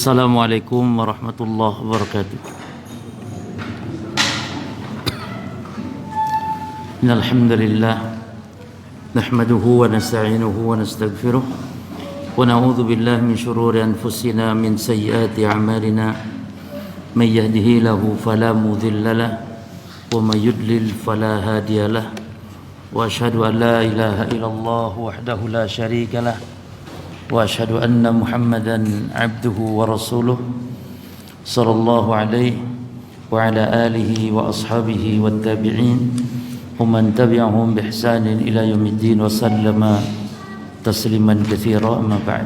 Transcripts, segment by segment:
Assalamualaikum warahmatullahi wabarakatuh. Innal hamdalillah nahmaduhu wa nasta'inuhu wa nastaghfiruh wa na'udzu billahi min shururi anfusina min sayyiati a'malina may yahdihillahu fala mudilla lahu wa may yudlil fala hadiya lahu wa asyhadu an la ilaha illallah wahdahu la syarika lahu wa asyhadu anna Muhammadan abduhu wa rasuluh sallallahu alaihi wa ala alihi wa ashabihi wat tabi'in wa man tabi'ahum bi ihsanin ila yaumiddin wa sallama tasliman katsira amma ba'd.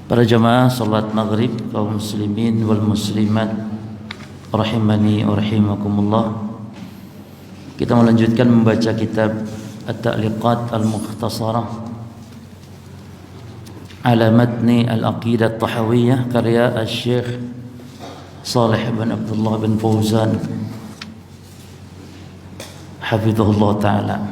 Para jamaah salat maghrib kaum muslimin wal muslimat rahimani wa rahimakumullah, kita melanjutkan membaca kitab At-Ta'liqat Al-Mukhtasarah ala matni al-aqidah tahawiyah karya al-syekh Salih bin Abdullah bin Fauzan hafizahullah ta'ala.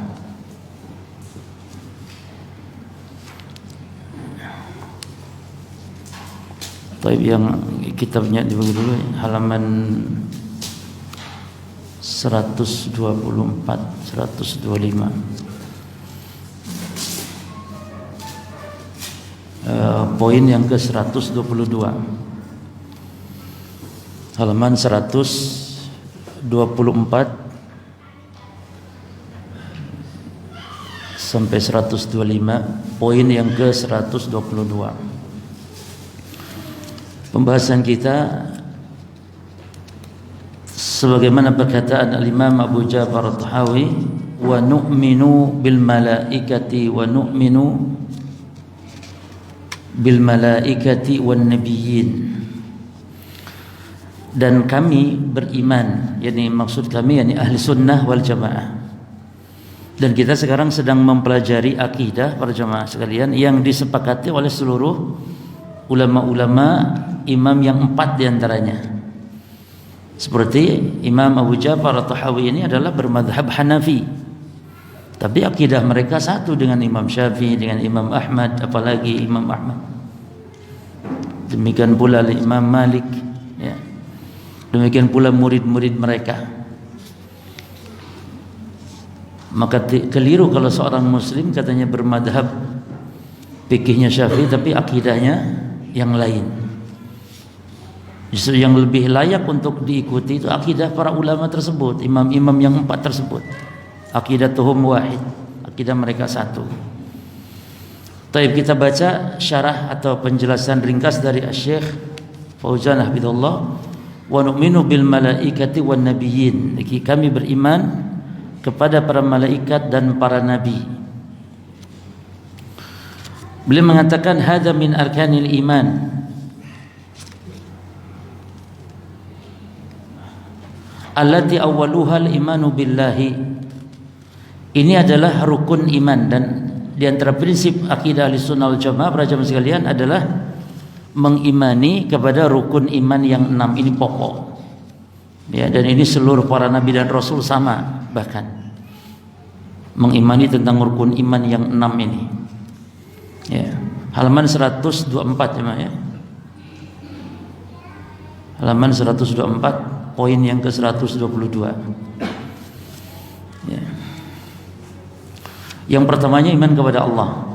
Baik, yang kitabnya dibagi dulu, halaman 124 125. Poin yang ke-122, halaman 124 sampai 125, poin yang ke-122. Pembahasan kita sebagaimana perkataan al-Imam Abu Ja'far At-Tahawi, wa nu'minu bil malaikati wa nu'minu bil malaikati wan nabiyyin, dan kami beriman, yakni maksud kami yakni ahli sunnah wal jamaah. Dan kita sekarang sedang mempelajari akidah para jamaah sekalian yang disepakati oleh seluruh ulama-ulama, imam yang 4 diantaranya. Seperti Imam Abu Ja'far At-Tahawi ini adalah bermadhab Hanafi, tapi akidah mereka satu dengan Imam Syafi'i, dengan Imam Ahmad, apalagi Imam Ahmad. Demikian pula Imam Malik, ya. Demikian pula murid-murid mereka. Maka keliru kalau seorang muslim katanya bermadhab fikihnya Syafi'i tapi akidahnya yang lain. Justru yang lebih layak untuk diikuti itu akidah para ulama tersebut, imam-imam yang 4 tersebut. Aqidatuhum wahid, akidah mereka satu. Taib, kita baca syarah atau penjelasan ringkas dari Syekh Fauzan hafizahullah. Wa nu'minu bil malaikati wan nabiyyin, kami beriman kepada para malaikat dan para nabi. Beliau mengatakan hadza min arkanil iman, allati awwaluha al-imanu billahi. Ini adalah rukun iman, dan di antara prinsip akidah Ahlussunnah wal Jamaah para jamaah sekalian adalah mengimani kepada rukun iman yang 6 ini pokok. Ya, dan ini seluruh para nabi dan rasul sama, bahkan mengimani tentang rukun iman yang 6 ini. Ya, halaman 124 ya. Halaman 124, poin yang ke-122. Ya. Yang pertamanya iman kepada Allah.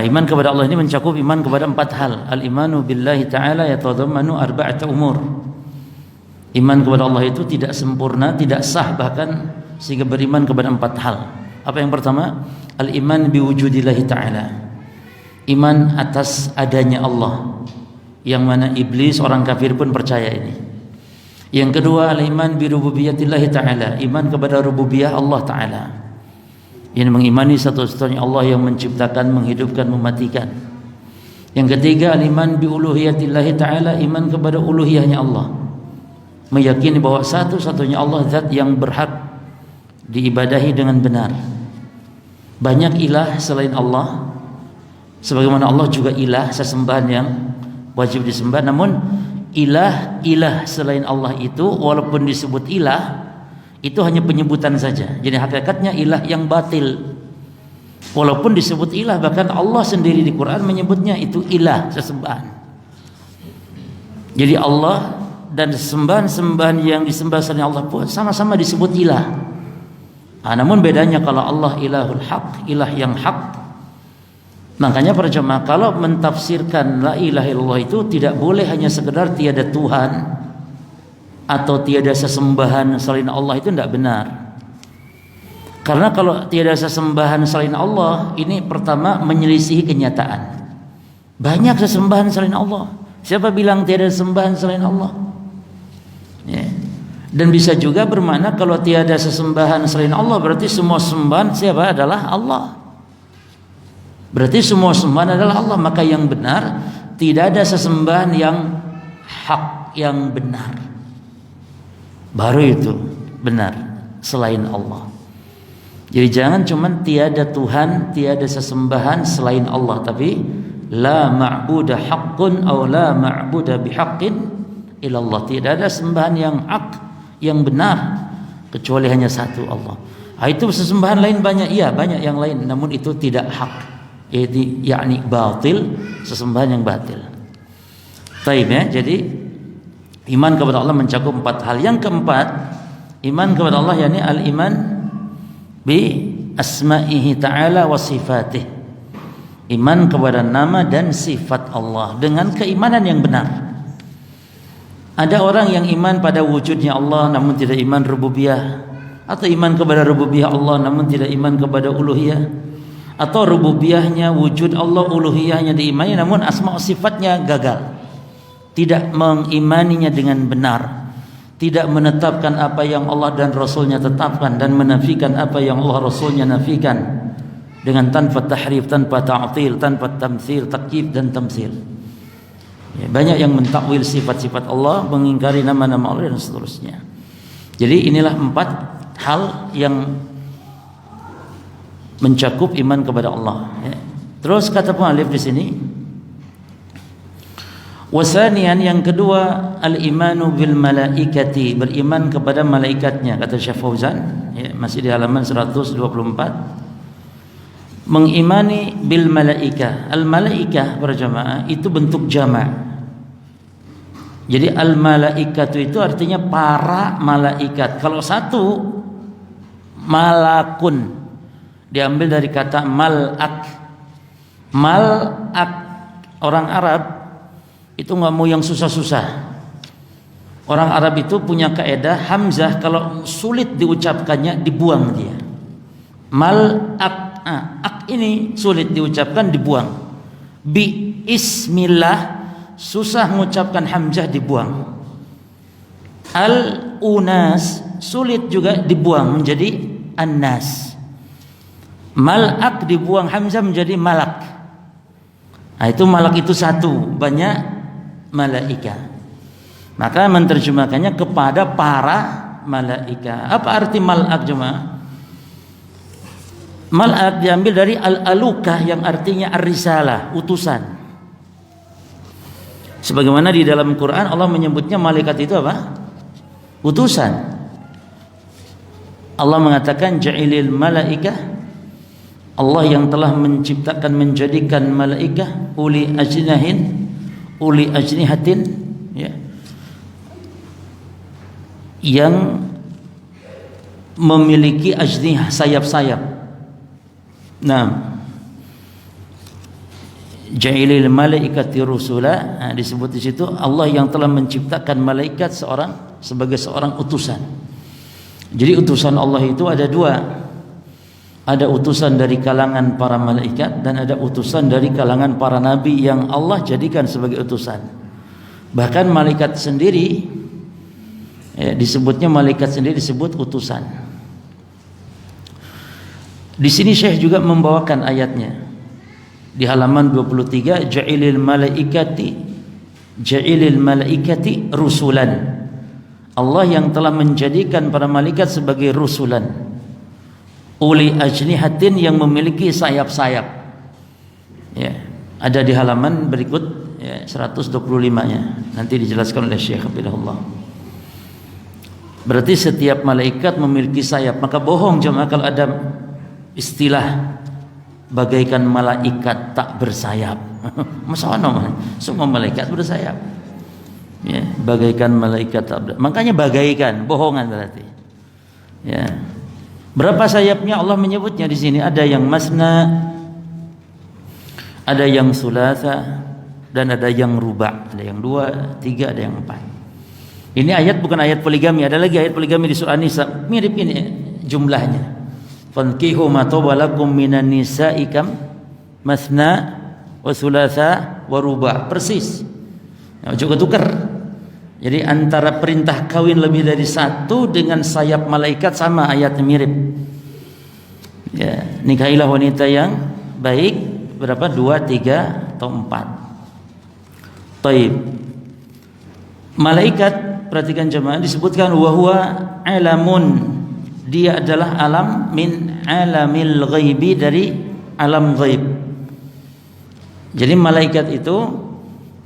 Iman kepada Allah ini mencakup iman kepada 4 hal. Al-imanu billahi ta'ala yatadammanu arba'ata umur. Iman kepada Allah itu tidak sempurna, tidak sah bahkan, sehingga beriman kepada 4 hal. Apa yang pertama? Al-iman biwujudillahi ta'ala, iman atas adanya Allah, yang mana iblis, orang kafir pun percaya ini. Yang kedua, al-iman birububiyatillahi ta'ala, iman kepada rububiyah Allah ta'ala, yang mengimani satu-satunya Allah yang menciptakan, menghidupkan, mematikan. Yang ketiga, al-iman bi uluhiyatillahi ta'ala, iman kepada uluhiyahnya Allah, meyakini bahwa satu-satunya Allah zat yang berhak diibadahi dengan benar. Banyak ilah selain Allah, sebagaimana Allah juga ilah, sesembahan yang wajib disembah. Namun ilah selain Allah itu walaupun disebut ilah, itu hanya penyebutan saja. Jadi hakikatnya ilah yang batil. Walaupun disebut ilah, bahkan Allah sendiri di Quran menyebutnya itu ilah, sesembahan. Jadi Allah dan sembahan-sembahan yang disembah selain Allah pun sama-sama disebut ilah. Namun bedanya kalau Allah ilahul haq, ilah yang hak. Makanya para jemaah, kalau mentafsirkan la ilaha illallah itu tidak boleh hanya sekedar tiada Tuhan atau tiada sesembahan selain Allah, itu tidak benar. Karena kalau tiada sesembahan selain Allah, ini pertama menyelisihi kenyataan. Banyak sesembahan selain Allah. Siapa bilang tiada sesembahan selain Allah? Ya. Dan bisa juga bermakna kalau tiada sesembahan selain Allah, berarti semua sembahan siapa? Adalah Allah. Berarti semua sembahan adalah Allah. Maka yang benar, tidak ada sesembahan yang hak, yang benar. Baru itu benar selain Allah. Jadi jangan cuman tiada Tuhan, tiada sesembahan selain Allah, tapi la ma'budah haqqun aw la ma'budah bihaqqin illallah. Tidak ada sembahan yang hak, yang benar, kecuali hanya satu Allah. Itu sesembahan lain banyak, iya banyak yang lain, namun itu tidak hak. Yakni batil, sesembahan yang batil. Taib ya. Jadi iman kepada Allah mencakup 4 hal. Yang keempat, iman kepada Allah yakni al-iman bi asma'ihi ta'ala wa sifatih. Iman kepada nama dan sifat Allah dengan keimanan yang benar. Ada orang yang iman pada wujudnya Allah namun tidak iman rububiyah, atau iman kepada rububiyah Allah namun tidak iman kepada uluhiyah, atau rububiyahnya wujud Allah, uluhiyahnya diimani namun asma sifatnya gagal. Tidak mengimaninya dengan benar, tidak menetapkan apa yang Allah dan Rasulnya tetapkan, dan menafikan apa yang Allah Rasulnya nafikan dengan tanpa tahrif, tanpa ta'til, tanpa tamtsil, takyif dan tamtsil. Ya, banyak yang mentakwil sifat-sifat Allah, mengingkari nama-nama Allah dan seterusnya. Jadi inilah 4 hal yang mencakup iman kepada Allah. Ya. Terus kata pengalif di sini, wasanian, yang kedua, al-imanu bil malaikati, beriman kepada malaikatnya, kata Syekh Fauzan, ya, masih di halaman 124. Mengimani bil malaikah. Al malaikah berjamaah itu bentuk jama'. Jadi al malaikatu itu artinya para malaikat. Kalau satu, malakun, diambil dari kata malak. Malak, orang Arab itu nggak mau yang susah-susah. Orang Arab itu punya kaidah, hamzah kalau sulit diucapkannya dibuang dia. Malak, ak ini sulit diucapkan, dibuang. Bi ismillah, susah mengucapkan hamzah, dibuang. Al unas, sulit juga, dibuang menjadi annas. Malak dibuang hamzah menjadi malak. Itu malak itu satu, banyak malaika. Maka menerjemahkannya kepada para malaika. Apa arti malak jemaah? Malak diambil dari al-alukah yang artinya ar-risalah, utusan. Sebagaimana di dalam Quran Allah menyebutnya malaikat itu apa? Utusan. Allah mengatakan ja'ilil malaikah, Allah yang telah menciptakan, menjadikan malaikah uli ajnihatin, ya, yang memiliki ajnih, sayap-sayap. Nah, ja'ilil malaikati rusula, disebut di situ Allah yang telah menciptakan malaikat sebagai seorang utusan. Jadi utusan Allah itu ada 2. Ada utusan dari kalangan para malaikat dan ada utusan dari kalangan para nabi yang Allah jadikan sebagai utusan. Bahkan malaikat sendiri, disebutnya malaikat sendiri disebut utusan. Di sini Syekh juga membawakan ayatnya di halaman 23, ja'ilil malaikati rusulan. Allah yang telah menjadikan para malaikat sebagai rusulan, uli ajnihatin, yang memiliki sayap-sayap. Ya, ada di halaman berikut, ya, 125-nya. Nanti dijelaskan oleh Syekh Abdullah. Berarti setiap malaikat memiliki sayap. Maka bohong jemaah kalau ada istilah bagaikan malaikat tak bersayap. Masa semua malaikat bersayap. Ya, bagaikan malaikat tak bersayap. Makanya bagaikan, bohongan berarti. Ya. Berapa sayapnya Allah menyebutnya di sini? Ada yang masna, ada yang sulasa, dan ada yang ruba'. Ada yang 2, 3, ada yang 4. Ini ayat bukan ayat poligami. Ada lagi ayat poligami di surah Nisa. Mirip ini jumlahnya. Fankihu ma tawalakum minan nisa'i kam masna wa thulatha wa ruba'. Persis. Juga tukar. Jadi antara perintah kawin lebih dari satu dengan sayap malaikat sama, ayatnya mirip. Ya, nikahilah wanita yang baik berapa? 2, 3 atau 4. Taib. Malaikat, perhatikan jemaah, disebutkan wa huwa alamun. Dia adalah alam min alamil ghaibi, dari alam ghaib. Jadi malaikat itu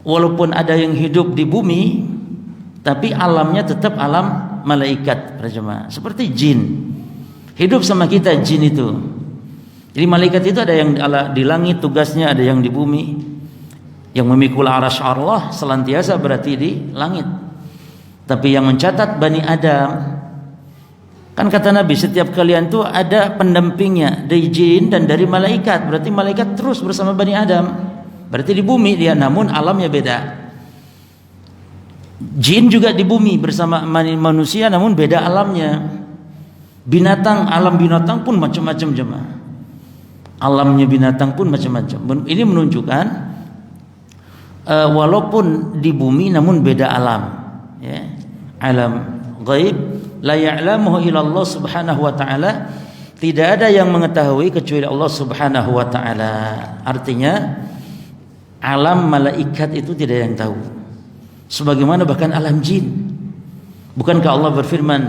walaupun ada yang hidup di bumi, tapi alamnya tetap alam malaikat, para jemaah. Seperti jin. Hidup sama kita jin itu. Jadi malaikat itu ada yang di langit tugasnya, ada yang di bumi. Yang memikul arasy Allah selantiasa berarti di langit. Tapi yang mencatat Bani Adam, kan kata Nabi, setiap kalian tuh ada pendampingnya dari jin dan dari malaikat. Berarti malaikat terus bersama Bani Adam. Berarti di bumi dia, namun alamnya beda. Jin juga di bumi bersama manusia, namun beda alamnya. Binatang, alam binatang pun macam-macam jemaah. Alamnya binatang pun macam-macam. Ini menunjukkan walaupun di bumi namun beda alam. Ya. Alam ghaib la ya'lamuhu illa Allah Subhanahu wa taala. Tidak ada yang mengetahui kecuali Allah Subhanahu wa taala. Artinya alam malaikat itu tidak ada yang tahu. Sebagaimana bahkan alam jin. Bukankah Allah berfirman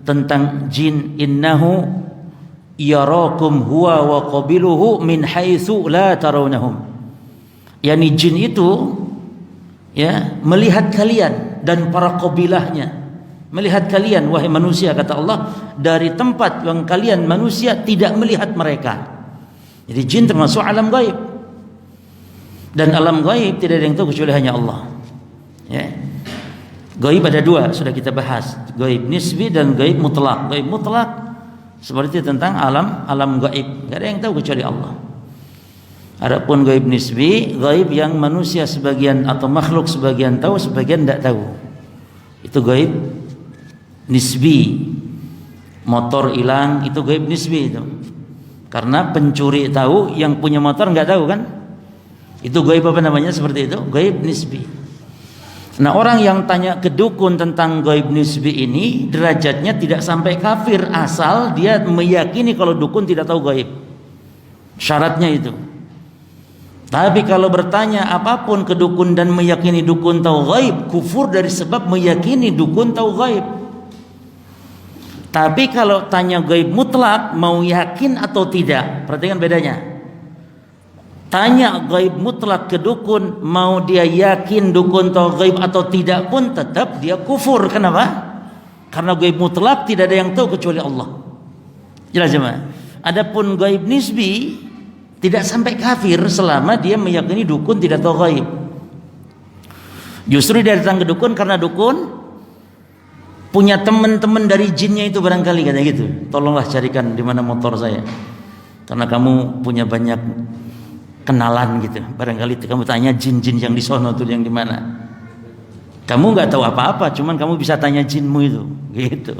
tentang jin, innahu yarakum huwa wa qabiluhu min haitsu la tarawnahum. Yani jin itu ya melihat kalian dan para qabilahnya, melihat kalian wahai manusia, kata Allah, dari tempat yang kalian manusia tidak melihat mereka. Jadi jin termasuk alam gaib. Dan alam gaib tidak ada yang tahu kecuali hanya Allah. Ya. Gaib ada 2, sudah kita bahas. Gaib nisbi dan gaib mutlak. Gaib mutlak seperti tentang alam gaib, tidak ada yang tahu kecuali Allah. Adapun gaib nisbi, gaib yang manusia sebagian atau makhluk sebagian tahu, sebagian tidak tahu. Itu gaib nisbi. Motor hilang, itu gaib nisbi itu. Karena pencuri tahu, yang punya motor nggak tahu kan? Itu gaib apa namanya seperti itu? Gaib nisbi. Nah, orang yang tanya ke dukun tentang gaib nisbi ini derajatnya tidak sampai kafir asal dia meyakini kalau dukun tidak tahu gaib. Syaratnya itu. Tapi kalau bertanya apapun ke dukun dan meyakini dukun tahu gaib, kufur dari sebab meyakini dukun tahu gaib. Tapi kalau tanya gaib mutlak, mau yakin atau tidak, perhatikan bedanya. Tanya gaib mutlak ke dukun, mau dia yakin dukun tahu gaib atau tidak pun tetap dia kufur. Kenapa? Karena gaib mutlak tidak ada yang tahu kecuali Allah. Jelas jemaah. Adapun gaib nisbi tidak sampai kafir selama dia meyakini dukun tidak tahu gaib. Justru dia datang ke dukun karena dukun punya teman-teman dari jinnya itu barangkali, katanya gitu. Tolonglah carikan di mana motor saya, karena kamu punya banyak kenalan gitu. Barangkali kamu tanya jin-jin yang di sono tuh, yang di mana. Kamu nggak tahu apa-apa, cuman kamu bisa tanya jinmu itu, gitu.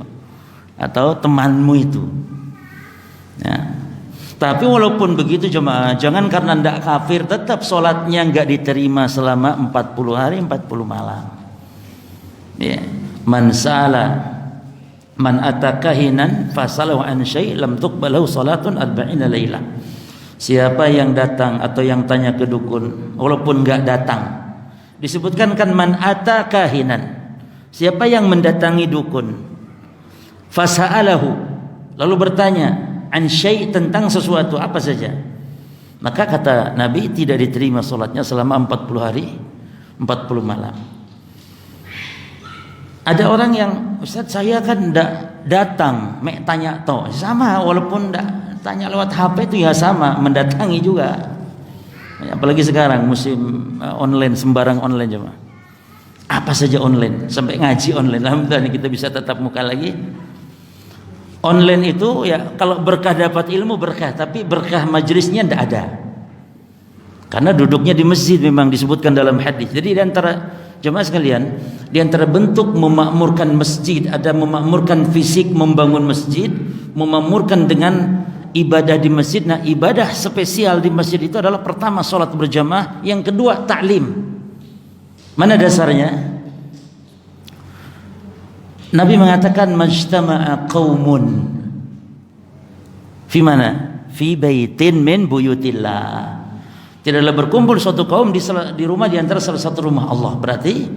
Atau temanmu itu. Ya. Tapi walaupun begitu jemaah, jangan karena tidak kafir tetap sholatnya nggak diterima selama 40 hari 40 malam. Ya. Man atakahinan fasalahu an syai' lam tuqbalahu salatun 40 lailah. Siapa yang datang atau yang tanya ke dukun walaupun nggak datang, disebutkan kan man atakahinan, siapa yang mendatangi dukun, fasa'alahu, lalu bertanya an syai' tentang sesuatu apa saja, maka kata Nabi tidak diterima sholatnya selama 40 hari 40 malam. Ada orang yang, Ustaz saya kan tidak datang, mek tanya toh sama walaupun tanya lewat HP itu ya sama, mendatangi juga. Apalagi sekarang musim online, sembarang online cuma. Apa saja online, sampai ngaji online. Alhamdulillah kita bisa tatap muka lagi. Online itu ya kalau berkah dapat ilmu berkah, tapi berkah majelisnya tidak ada. Karena duduknya di masjid memang disebutkan dalam hadis. Jadi di antara jemaah sekalian, di antara bentuk memakmurkan masjid ada memakmurkan fisik, membangun masjid, memakmurkan dengan ibadah di masjid. Nah, ibadah spesial di masjid itu adalah pertama salat berjamaah, yang kedua ta'lim. Mana dasarnya? Nabi mengatakan majtama'a qaumun fi mana? Fi baitin min buyutillah. Tidaklah berkumpul suatu kaum di rumah di antara salah satu rumah Allah. Berarti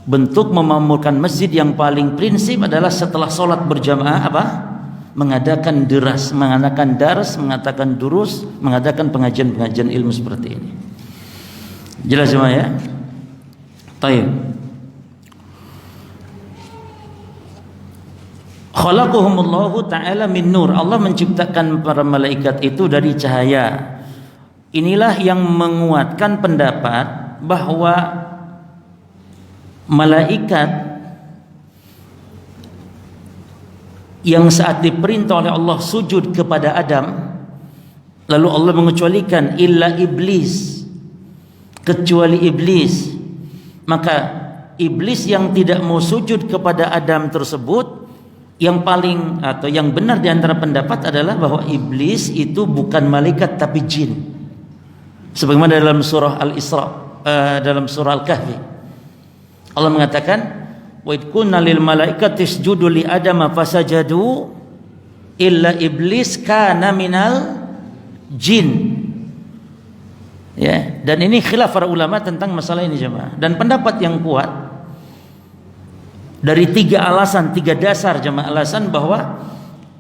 bentuk memakmurkan masjid yang paling prinsip adalah setelah salat berjamaah apa? Mengadakan deras, mengadakan dars, mengadakan durus, mengadakan pengajian-pengajian ilmu seperti ini. Jelas semua ya? Baik. Khalaqahumullahu ta'ala min nur. Allah menciptakan para malaikat itu dari cahaya. Inilah yang menguatkan pendapat bahwa malaikat yang saat diperintah oleh Allah sujud kepada Adam, lalu Allah mengecualikan illa iblis, kecuali iblis, maka iblis yang tidak mau sujud kepada Adam tersebut, yang paling atau yang benar di antara pendapat adalah bahwa iblis itu bukan malaikat tapi jin. Sebagaimana dalam surah Al-Isra, dalam surah Al-Kahfi, Allah mengatakan, "Wa id kunna lil malaikati isjudu li adama fasajadu illa iblis kana minal jin." Ya, dan ini khilaf para ulama tentang masalah ini jemaah. Dan pendapat yang kuat dari tiga alasan, tiga dasar jemaah alasan bahwa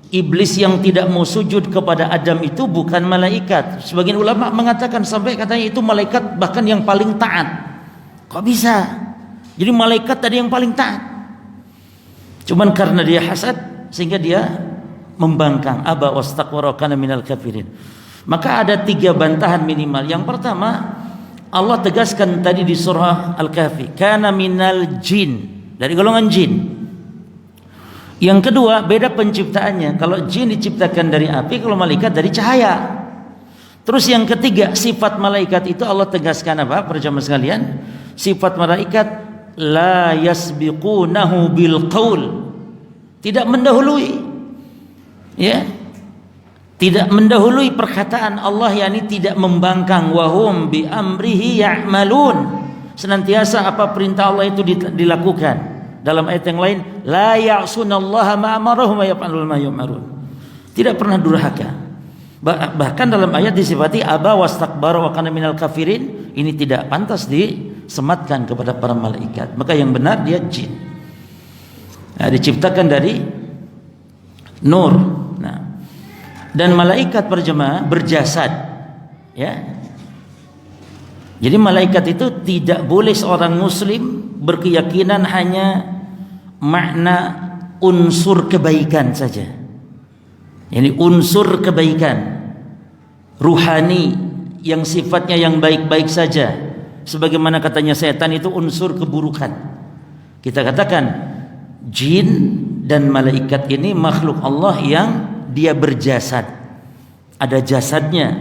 iblis yang tidak mau sujud kepada Adam itu bukan malaikat. Sebagian ulama mengatakan sampai katanya itu malaikat bahkan yang paling taat. Kok bisa? Jadi malaikat tadi yang paling taat. Cuman karena dia hasad sehingga dia membangkang, aba wastakbara kana minal kafirin. Maka ada tiga bantahan minimal. Yang pertama, Allah tegaskan tadi di surah Al-Kahfi, kana minal jin, dari golongan jin. Yang kedua, beda penciptaannya. Kalau jin diciptakan dari api, kalau malaikat dari cahaya. Terus yang ketiga, sifat malaikat itu Allah tegaskan apa? Para jamaah sekalian, sifat malaikat la yasbiqunahu bil qaul, tidak mendahului, ya, tidak mendahului perkataan Allah, yakni tidak membangkang. Wahum bi amrihi ya'malun, senantiasa apa perintah Allah itu dilakukan. Dalam ayat yang lain, la ya'sunallaha ma amarahum wa yaf'aluna ma yu'marun, tidak pernah durhaka. Bahkan dalam ayat disifati aba wastakbara wa kana minal kafirin, ini tidak pantas disematkan kepada para malaikat. Maka yang benar dia jin. Nah, diciptakan dari nur. Nah, dan malaikat berjemaah berjasad, ya. Jadi malaikat itu tidak boleh seorang muslim berkeyakinan hanya makna unsur kebaikan saja. Ini unsur kebaikan ruhani yang sifatnya yang baik-baik saja. Sebagaimana katanya setan itu unsur keburukan. Kita katakan jin dan malaikat ini makhluk Allah yang dia berjasad. Ada jasadnya.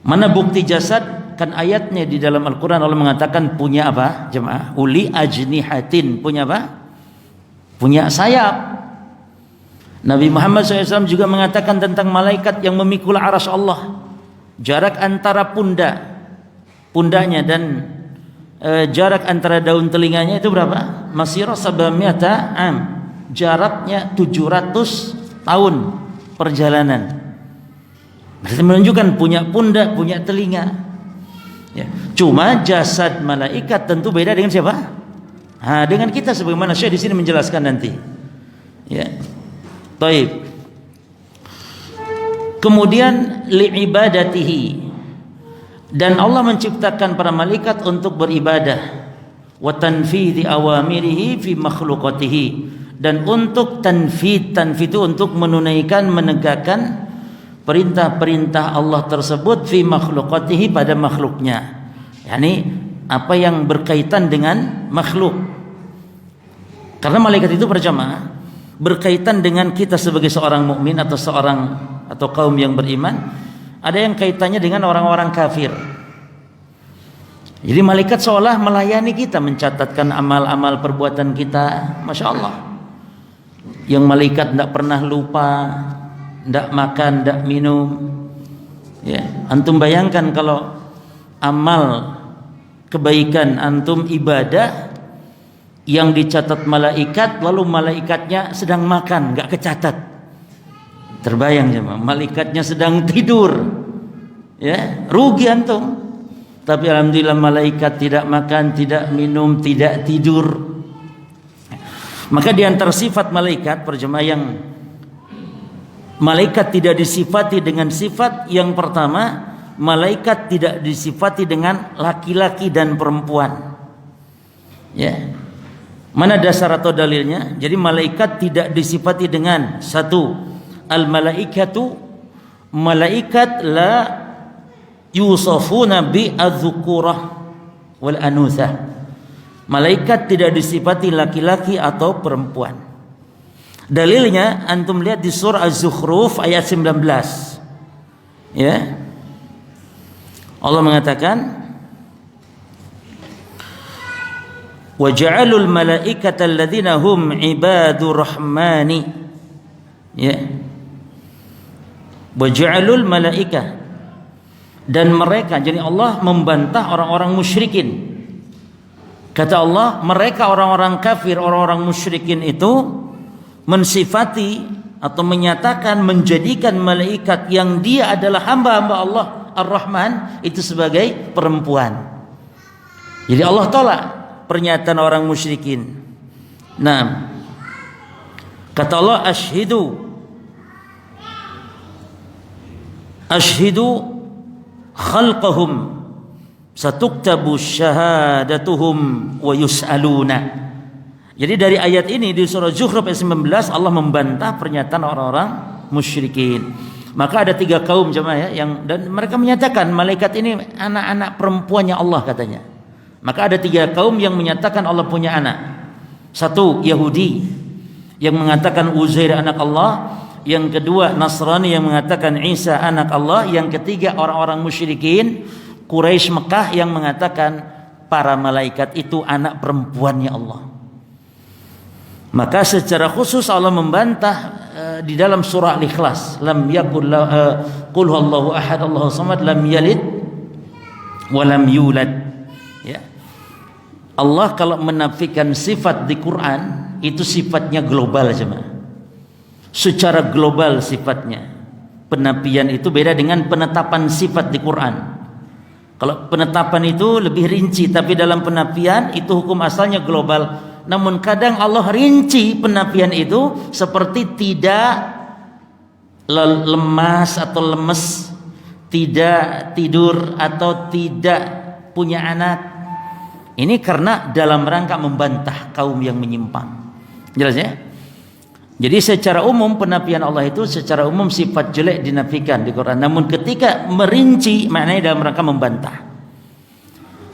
Mana bukti jasad? Kan ayatnya di dalam Al-Quran Allah mengatakan punya apa jemaah? Uli ajnihatin, punya apa? Punya sayap. Nabi Muhammad SAW juga mengatakan tentang malaikat yang memikul arsy Allah, jarak antara pundaknya dan jarak antara daun telinganya itu berapa? Masirah sab'ami'ata am, jaraknya 700 tahun perjalanan. Berarti menunjukkan punya pundak, punya telinga. Ya. Cuma jasad malaikat tentu beda dengan siapa? Dengan kita, sebagaimana Syekh di sini menjelaskan nanti. Ya. Baik. Kemudian li'ibadatihi, dan Allah menciptakan para malaikat untuk beribadah, wa tanfidhi awamirihi fi makhluqatihi, dan untuk tanfid itu untuk menunaikan, menegakkan perintah-perintah Allah tersebut fi makhluqatihi pada makhluknya, yakni apa yang berkaitan dengan makhluk. Karena malaikat itu berjamaah berkaitan dengan kita sebagai seorang mukmin atau kaum yang beriman. Ada yang kaitannya dengan orang-orang kafir. Jadi malaikat seolah melayani kita, mencatatkan amal-amal perbuatan kita. Masya Allah. Yang malaikat tidak pernah lupa, tidak makan, tidak minum. Ya, antum bayangkan kalau amal kebaikan antum ibadah yang dicatat malaikat, lalu malaikatnya sedang makan, nggak kecatat. Terbayang ya, malaikatnya sedang tidur, ya rugi antum. Tapi alhamdulillah malaikat tidak makan, tidak minum, tidak tidur. Maka di antara sifat malaikat perjemaah yang malaikat tidak disifati dengan sifat yang pertama, malaikat tidak disifati dengan laki-laki dan perempuan. Ya. Mana dasar atau dalilnya? Jadi malaikat tidak disifati dengan satu, al-malaikatu, malaikat la yusafuna bi adzukurah wal anuthah. Malaikat tidak disifati laki-laki atau perempuan. Dalilnya antum lihat di surah Az-Zukhruf ayat 19. Ya. Allah mengatakan, wa ja'alul malaikata alladzina hum ibadur rahmani, ya, wa ja'alul malaika, dan mereka, jadi Allah membantah orang-orang musyrikin. Kata Allah, mereka orang-orang kafir, orang-orang musyrikin itu mensifati atau menyatakan, menjadikan malaikat yang dia adalah hamba-hamba Allah Ar-Rahman itu sebagai perempuan. Jadi Allah tolak pernyataan orang musyrikin. Nah, kata Allah, ashhidu khalqahum satuktabu syahadatuhum wa yus'aluna. Jadi dari ayat ini di surah Zukhruf ayat 19 Allah membantah pernyataan orang-orang musyrikin. Maka ada 3 kaum jemaah ya, dan mereka menyatakan malaikat ini anak-anak perempuannya Allah katanya. Maka ada 3 kaum yang menyatakan Allah punya anak. Satu, Yahudi yang mengatakan Uzair anak Allah. Yang kedua, Nasrani yang mengatakan Isa anak Allah. Yang ketiga, orang-orang musyrikin Quraisy Mekah yang mengatakan para malaikat itu anak perempuannya Allah. Maka secara khusus Allah membantah di dalam surah Al-Ikhlas, lam yakul qul huwallahu ahad Allahu samad lam yalid wa lam yulad. Ya. Allah kalau menafikan sifat di Quran itu sifatnya global jemaah. Secara global sifatnya. Penafian itu beda dengan penetapan sifat di Quran. Kalau penetapan itu lebih rinci, tapi dalam penafian itu hukum asalnya global. Namun kadang Allah rinci penafian itu seperti tidak lemas atau lemes, tidak tidur atau tidak punya anak. Ini karena dalam rangka membantah kaum yang menyimpang. Jelas ya? Jadi secara umum penafian Allah itu secara umum sifat jelek dinafikan di Quran. Namun ketika merinci maknanya dalam rangka membantah.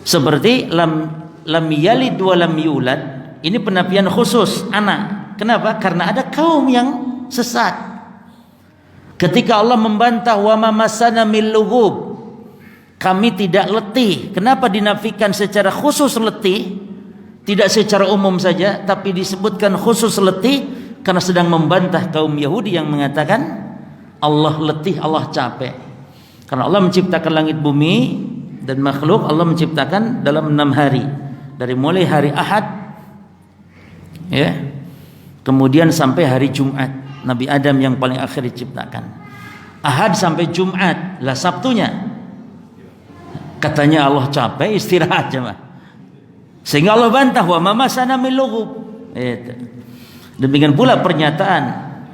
Seperti lam yalid wa lam yulad. Ini penafian khusus anak. Kenapa? Karena ada kaum yang sesat. Ketika Allah membantah wa ma masana min lughub, kami tidak letih. Kenapa dinafikan secara khusus letih? Tidak secara umum saja, tapi disebutkan khusus letih karena sedang membantah kaum Yahudi yang mengatakan Allah letih, Allah capek. Karena Allah menciptakan langit bumi dan makhluk, Allah menciptakan dalam 6 hari. Dari mulai hari Ahad, ya, kemudian sampai hari Jumat, Nabi Adam yang paling akhir diciptakan. Ahad sampai Jumat, lah Sabtunya katanya Allah capek, istirahat jemaah. Sehingga Allah bantah wa ma masana min lughub. Demikian pula pernyataan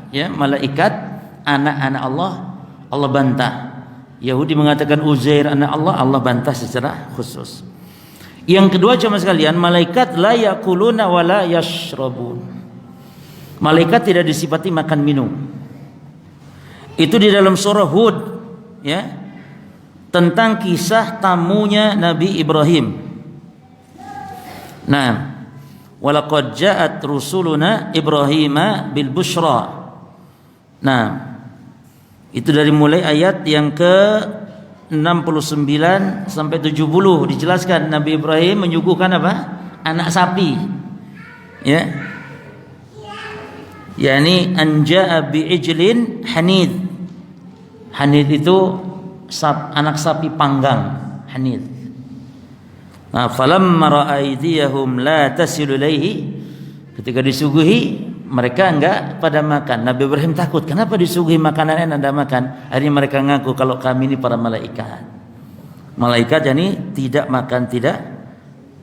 ya malaikat anak-anak Allah, Allah bantah. Yahudi mengatakan Uzair anak Allah, Allah bantah secara khusus. Yang kedua jemaah sekalian, malaikat la yakuluna wa la yashrabun. Malaikat tidak disifati makan minum. Itu di dalam surah Hud, ya, tentang kisah tamunya Nabi Ibrahim. Nah, walaqad ja'at rusuluna Ibrahima bil busyra. Nah, itu dari mulai ayat yang ke 69 sampai 70 dijelaskan Nabi Ibrahim menyuguhkan apa? Anak sapi. Ya. Yani anja'a bi'ijlin hanid. Hanid itu anak sapi panggang, hanid. Nah, falamma ra'aydiyahum la tasilu ilaihi, ketika disuguhi mereka enggak pada makan. Nabi Ibrahim takut, kenapa disuguhi makanan yang Anda makan? Akhirnya mereka ngaku kalau kami ini para malaikat. Malaikat yani tidak makan, tidak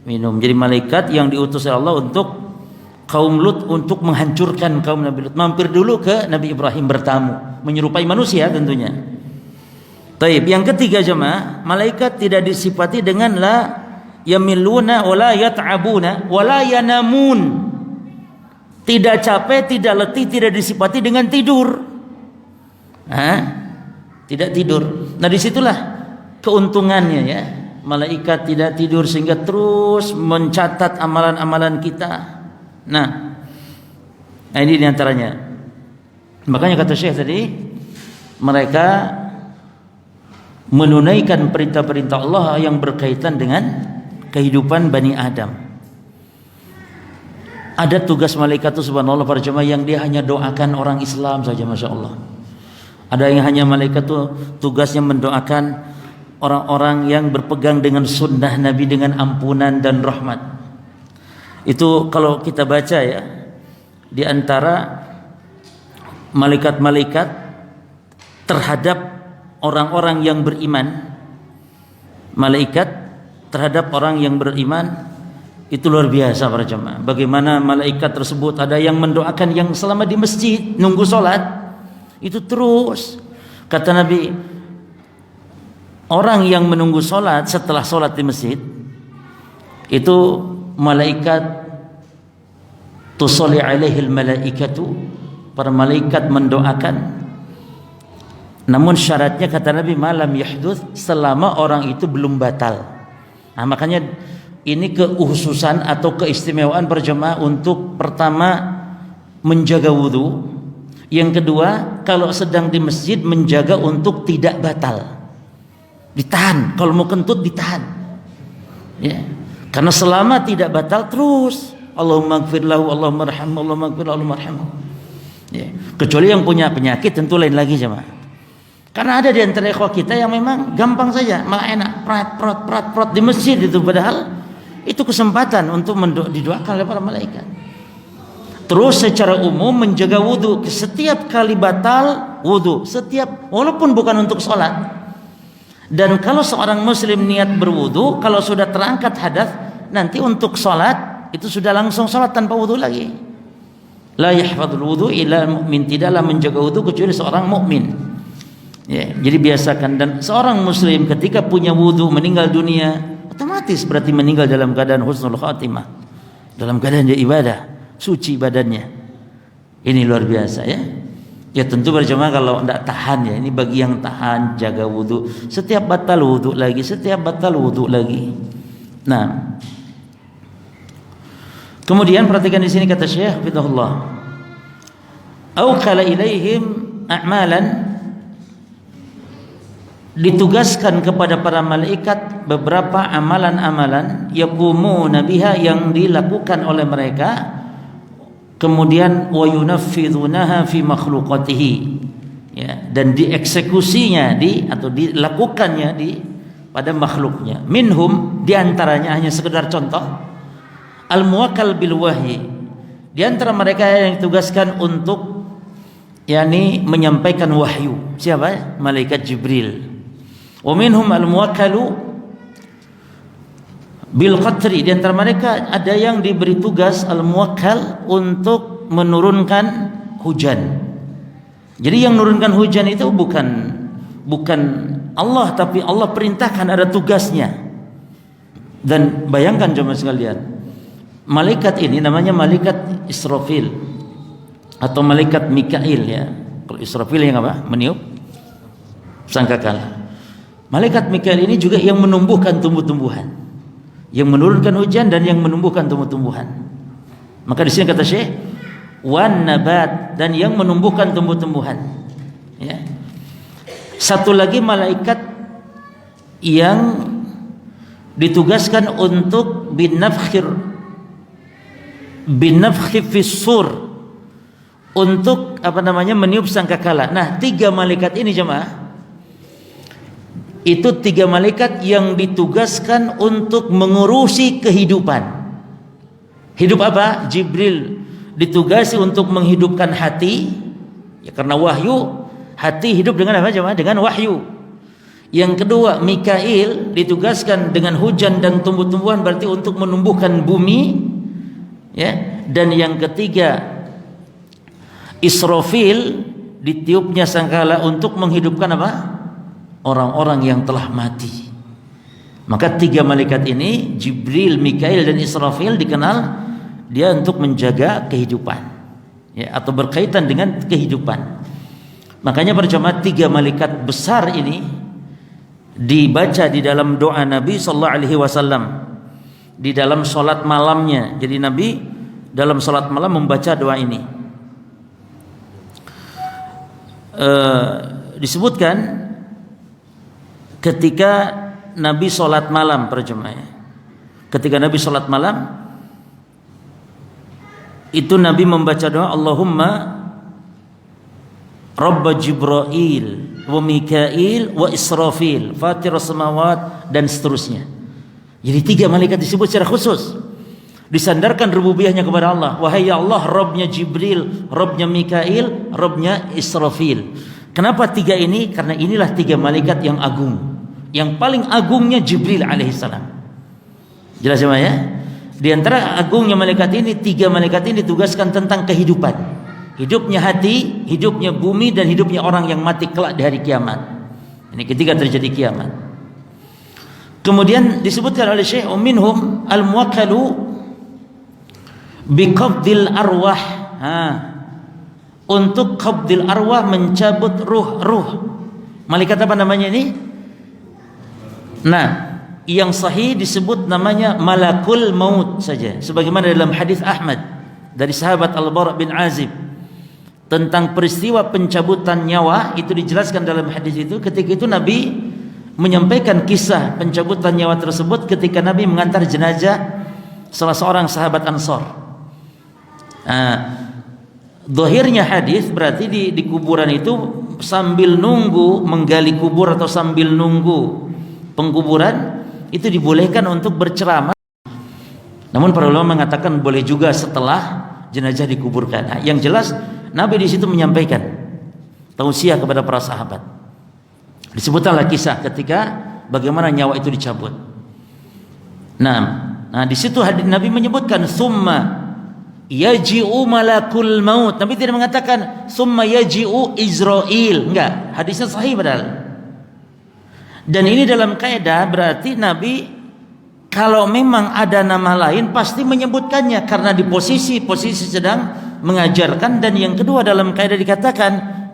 minum. Jadi malaikat yang diutus oleh Allah untuk kaum Lut, untuk menghancurkan kaum Nabi Lut. Mampir dulu ke Nabi Ibrahim bertamu, menyerupai manusia tentunya. Taib. Yang ketiga jemaah, malaikat tidak disifati dengan la yamiluna wala yat'abuna wala yanamun. Tidak capek, tidak letih, tidak disifati dengan tidur. Tidak tidur. Nah, disitulah keuntungannya, ya. Malaikat tidak tidur sehingga terus mencatat amalan-amalan kita. Nah, ini diantaranya. Makanya kata Syekh tadi, mereka menunaikan perintah-perintah Allah yang berkaitan dengan kehidupan Bani Adam. Ada tugas malaikat itu subhanallah para jemaah yang dia hanya doakan orang Islam saja, masya Allah. Ada yang hanya malaikat itu tugasnya mendoakan orang-orang yang berpegang dengan sunnah Nabi dengan ampunan dan rahmat. Itu kalau kita baca, ya, di antara malaikat-malaikat terhadap orang-orang yang beriman, malaikat terhadap orang yang beriman itu luar biasa para jemaah. Bagaimana malaikat tersebut ada yang mendoakan yang selama di masjid nunggu sholat itu terus. Kata Nabi, orang yang menunggu sholat setelah sholat di masjid itu malaikat tusalli alaihil malaikatu, para malaikat mendoakan. Namun syaratnya kata Nabi malam yahduts, selama orang itu belum batal. Nah, makanya ini kekhususan atau keistimewaan berjemaah untuk pertama menjaga wudu, yang kedua kalau sedang di masjid menjaga untuk tidak batal, ditahan, kalau mau kentut ditahan, ya. Karena selama tidak batal terus Allahumma ighfir lahu, Allahumma arhamhu, Allahumma ighfir lahu, Allahumma arhamhu, ya. Kecuali yang punya penyakit tentu lain lagi jemaah. Karena ada di antara ikhwah kita yang memang gampang saja, malah enak prat di masjid itu, padahal itu kesempatan untuk didoakan oleh para malaikat. Terus secara umum menjaga wudu, setiap kali batal wudu, setiap, walaupun bukan untuk sholat. Dan kalau seorang muslim niat berwudu, kalau sudah terangkat hadas, nanti untuk sholat itu sudah langsung sholat tanpa wudu lagi. La yahfadzul wudu illa mu'min, tidaklah menjaga wudu kecuali seorang mukmin. Ya, jadi biasakan. Dan seorang muslim ketika punya wudu meninggal dunia, otomatis berarti meninggal dalam keadaan husnul khatimah, dalam keadaan dia ibadah, suci badannya. Ini luar biasa, ya. Ya tentu berjemaah kalau tidak tahan, ya, ini bagi yang tahan jaga wudu, setiap batal wudu lagi, setiap batal wudu lagi. Nah, kemudian perhatikan di sini kata Syekh Fidahullah, auqala ilaihim a'malan, ditugaskan kepada para malaikat beberapa amalan-amalan yaqumuna biha, yang dilakukan oleh mereka, kemudian wa yunaffidhunaha fi makhluqatihi, ya, dan dieksekusinya atau dilakukannya pada makhluknya. Minhum, diantaranya hanya sekedar contoh, al muwakkal bil wahyi, di antara mereka yang ditugaskan untuk yakni menyampaikan wahyu. Siapa? Malaikat Jibril. Wa minhum al muwakkalu bil qatri, di antara mereka ada yang diberi tugas al muwakkal untuk menurunkan hujan. Jadi yang menurunkan hujan itu bukan Allah, tapi Allah perintahkan, ada tugasnya. Dan bayangkan jemaah sekalian, malaikat ini namanya malaikat Israfil atau malaikat Mikail, ya. Kalau Israfil yang apa? Meniup sangkakala. Malaikat Mikail ini juga yang menumbuhkan tumbuh-tumbuhan, yang menurunkan hujan dan yang menumbuhkan tumbuh-tumbuhan. Maka di sini kata Syekh, wan nabat, dan yang menumbuhkan tumbuh-tumbuhan. Ya. Satu lagi malaikat yang ditugaskan untuk binafkhir fis sur, untuk meniup sangkakala. Nah, 3 malaikat ini jemaah, itu 3 malaikat yang ditugaskan untuk mengurusi kehidupan. Hidup apa? Jibril ditugasi untuk menghidupkan hati, ya karena wahyu, hati hidup dengan apa jemaah? Dengan wahyu. Yang kedua, Mikail ditugaskan dengan hujan dan tumbuh-tumbuhan, berarti untuk menumbuhkan bumi, ya. Dan yang ketiga, Israfil ditiupnya sangkala untuk menghidupkan apa? Orang-orang yang telah mati. Maka 3 malaikat ini, Jibril, Mikail dan Israfil, dikenal dia untuk menjaga kehidupan, ya, atau berkaitan dengan kehidupan. Makanya berjamaah 3 malaikat besar ini dibaca di dalam doa Nabi sallallahu alaihi wasallam di dalam salat malamnya. Jadi Nabi dalam salat malam membaca doa ini. Disebutkan ketika Nabi salat malam, para jemaah, ketika Nabi salat malam itu Nabi membaca doa, Allahumma Rabb Jibril wa Mikail wa Israfil fatir samawat, dan seterusnya. Jadi 3 malaikat disebut secara khusus, disandarkan rububiyahnya kepada Allah. Wahai ya Allah, Rabbnya Jibril, Rabbnya Mikail, Rabbnya Israfil. Kenapa 3 ini? Karena inilah 3 malaikat yang agung. Yang paling agungnya Jibril alaihissalam. Jelas ya? Di antara agungnya malaikat ini, 3 malaikat ini ditugaskan tentang kehidupan. Hidupnya hati, hidupnya bumi, dan hidupnya orang yang mati kelak di hari kiamat. Ini ketika terjadi kiamat. Kemudian disebutkan oleh Syekh, minhum al-muwakkalu biqabdil arwah. Untuk qabdil arwah, mencabut ruh. Malaikat apa namanya ini? Nah, yang sahih disebut namanya malakul maut saja, sebagaimana dalam hadis Ahmad dari sahabat Al-Bara bin Azib tentang peristiwa pencabutan nyawa. Itu dijelaskan dalam hadis itu. Ketika itu Nabi menyampaikan kisah pencabutan nyawa tersebut ketika Nabi mengantar jenazah salah seorang sahabat Ansor. Zahirnya hadis berarti di kuburan itu sambil nunggu menggali kubur atau sambil nunggu pengkuburan itu dibolehkan untuk berceramah. Namun para ulama mengatakan boleh juga setelah jenazah dikuburkan. Nah, yang jelas Nabi di situ menyampaikan tausiah kepada para sahabat. Disebutkanlah kisah ketika bagaimana nyawa itu dicabut. Nah di situ hadis Nabi menyebutkan summa yaji'u malakul maut. Nabi tidak mengatakan summa yaji'u Israil. Enggak, hadisnya sahih padahal. Dan ini dalam kaidah berarti Nabi kalau memang ada nama lain pasti menyebutkannya, karena di posisi sedang mengajarkan. Dan yang kedua, dalam kaidah dikatakan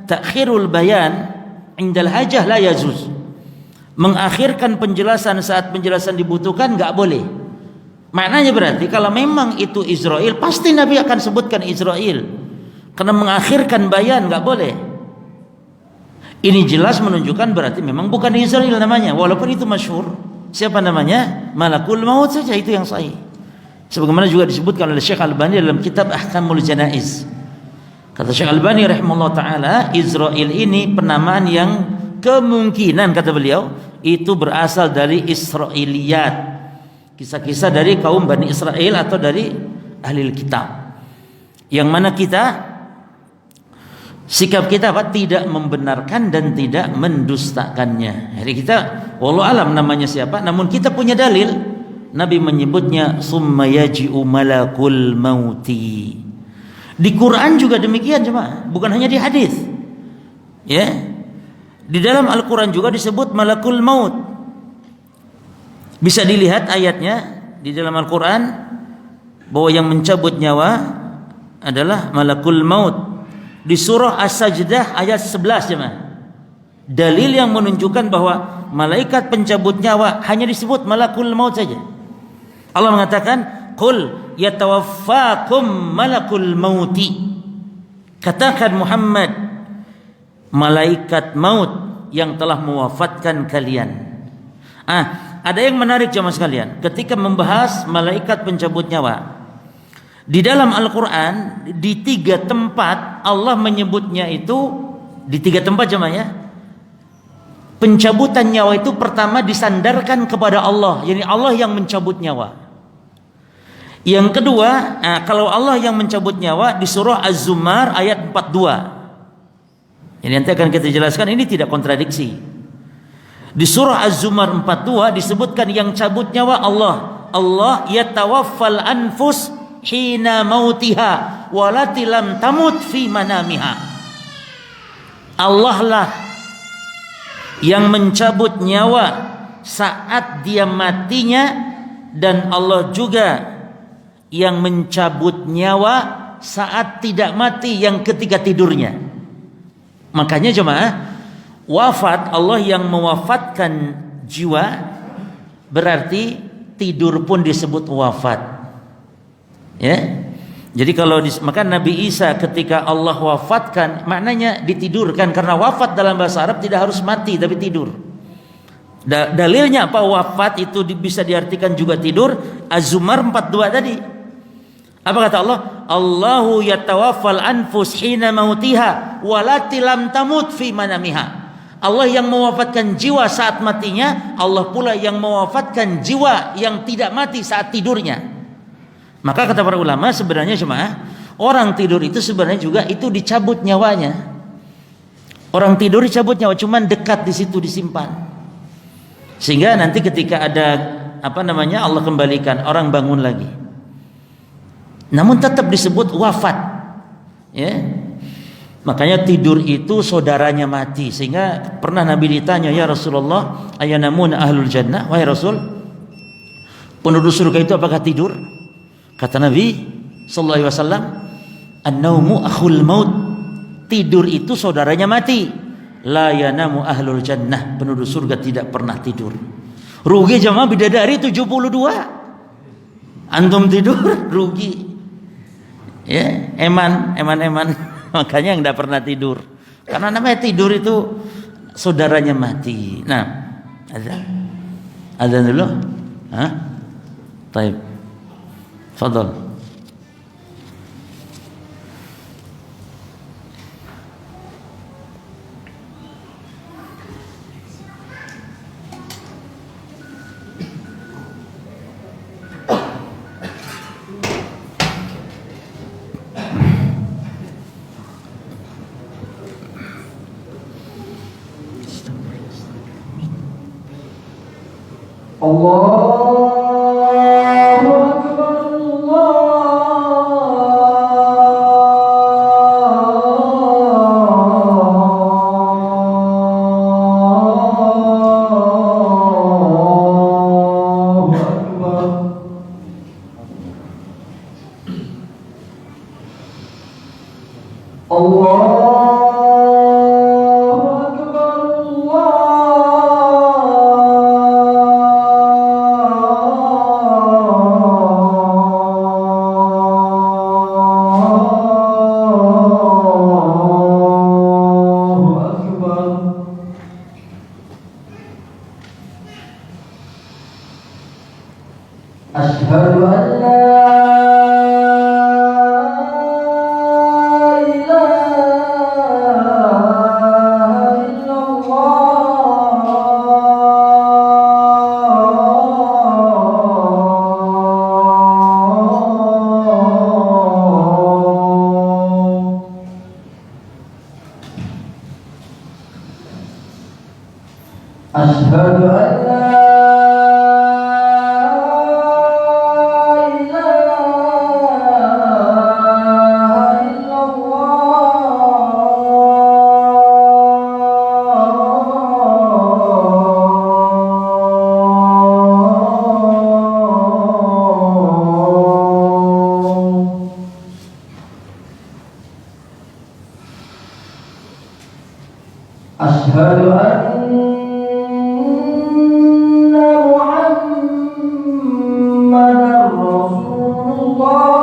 takhirul bayan indal hajah la yazuz. Mengakhirkan penjelasan saat penjelasan dibutuhkan enggak boleh. Maknanya berarti kalau memang itu Israel, pasti Nabi akan sebutkan Israel. Karena mengakhirkan bayan enggak boleh. Ini jelas menunjukkan berarti memang bukan Israel namanya, walaupun itu masyhur. Siapa namanya? Malakul maut saja, itu yang sahih. Sebagaimana juga disebutkan oleh Syekh Albani dalam kitab Ahkamul Janaiz. Kata Syekh Albani rahimahullah taala, Israel ini penamaan yang kemungkinan, kata beliau, itu berasal dari Israiliyat, kisah-kisah dari kaum Bani Israel atau dari ahli kitab, yang mana sikap kita apa? Tidak membenarkan dan tidak mendustakannya. Jadi kita wallahu alam namanya siapa, namun kita punya dalil. Nabi menyebutnya summa yaji'u malakul mauti. Di Quran juga demikian, cuma bukan hanya di hadis. Ya. Di dalam Al-Quran juga disebut malakul maut. Bisa dilihat ayatnya di dalam Al-Quran bahwa yang mencabut nyawa adalah malakul maut. Di surah As-Sajdah ayat 11 jemaah. Dalil yang menunjukkan bahwa malaikat pencabut nyawa hanya disebut malakul maut saja. Allah mengatakan, "Qul yatawaffakum malakul mauti." Katakan Muhammad, malaikat maut yang telah mewafatkan kalian. Ada yang menarik jemaah sekalian, ketika membahas malaikat pencabut nyawa. Di dalam Al-Quran, di 3 tempat Allah menyebutnya itu, di 3 tempat jemaah ya, pencabutan nyawa itu pertama disandarkan kepada Allah, yani Allah yang mencabut nyawa. Yang kedua, kalau Allah yang mencabut nyawa di surah Az-Zumar ayat 42. Ini nanti akan kita jelaskan, ini tidak kontradiksi. Di surah Az-Zumar 42 disebutkan yang cabut nyawa Allah. Allah yatawaffal anfus hina mautiha walati lam tamut fi manamiha. Allah lah yang mencabut nyawa saat dia matinya, dan Allah juga yang mencabut nyawa saat tidak mati, yang ketika tidurnya. Makanya jemaah, wafat, Allah yang mewafatkan jiwa, berarti tidur pun disebut wafat. Ya. Jadi kalau maka Nabi Isa ketika Allah wafatkan, maknanya ditidurkan, karena wafat dalam bahasa Arab tidak harus mati tapi tidur. Dalilnya apa wafat itu bisa diartikan juga tidur? Az-Zumar 42 tadi. Apa kata Allah? Allahu yatawaffal anfus hina mautiha walati lam tamut fi manamiha. Allah yang mewafatkan jiwa saat matinya, Allah pula yang mewafatkan jiwa yang tidak mati saat tidurnya. Maka kata para ulama, sebenarnya jemaah, orang tidur itu sebenarnya juga itu dicabut nyawanya. Orang tidur dicabut nyawa, cuman dekat di situ disimpan. Sehingga nanti ketika ada Allah kembalikan, orang bangun lagi. Namun tetap disebut wafat. Ya. Makanya tidur itu saudaranya mati. Sehingga pernah Nabi ditanya, "Ya Rasulullah, ayanamun ahlul jannah?" Wahai Rasul, penduduk surga itu apakah tidur? Kata Nabi sallallahu alaihi wasallam, "An-naumu akhul maut." Tidur itu saudaranya mati. La yanamu ahlul jannah. Penduduk surga tidak pernah tidur. Rugi jemaah, bidadari 72. Antum tidur rugi. Ya, eman. Makanya yang tidak pernah tidur. Karena namanya tidur itu saudaranya mati. Nah, ada dulu. Baik. Fadal. Asyhadu anna Muhammadar Rasulullah.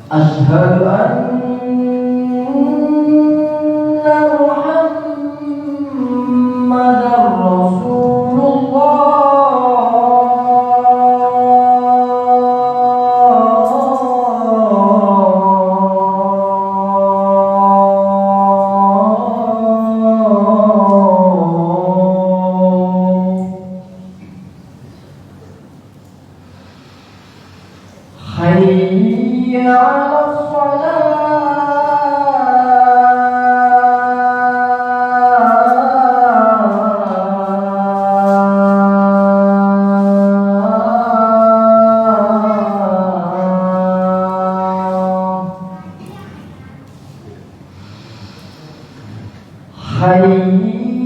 Asyhadu anna hayya 'alas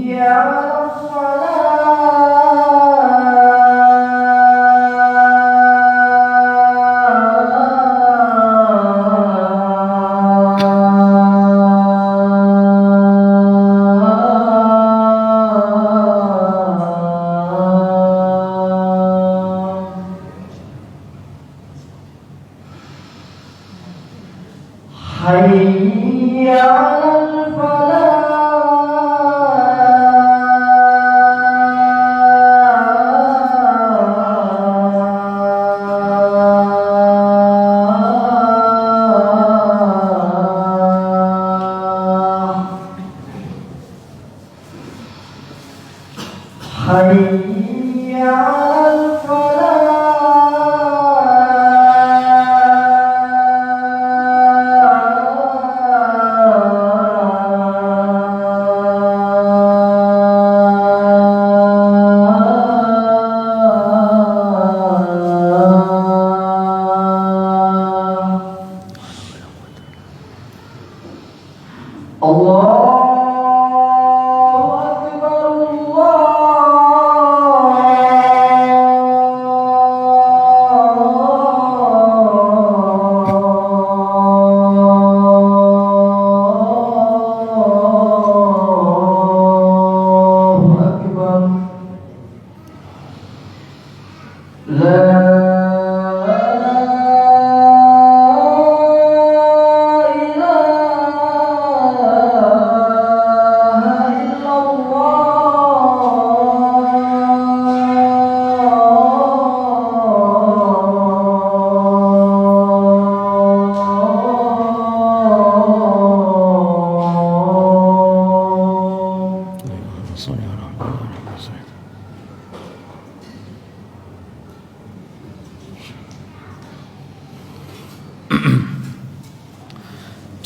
hayya 'alas hayya 'alal falah hayya 'alal Allahu Akbar, Allahu Akbar.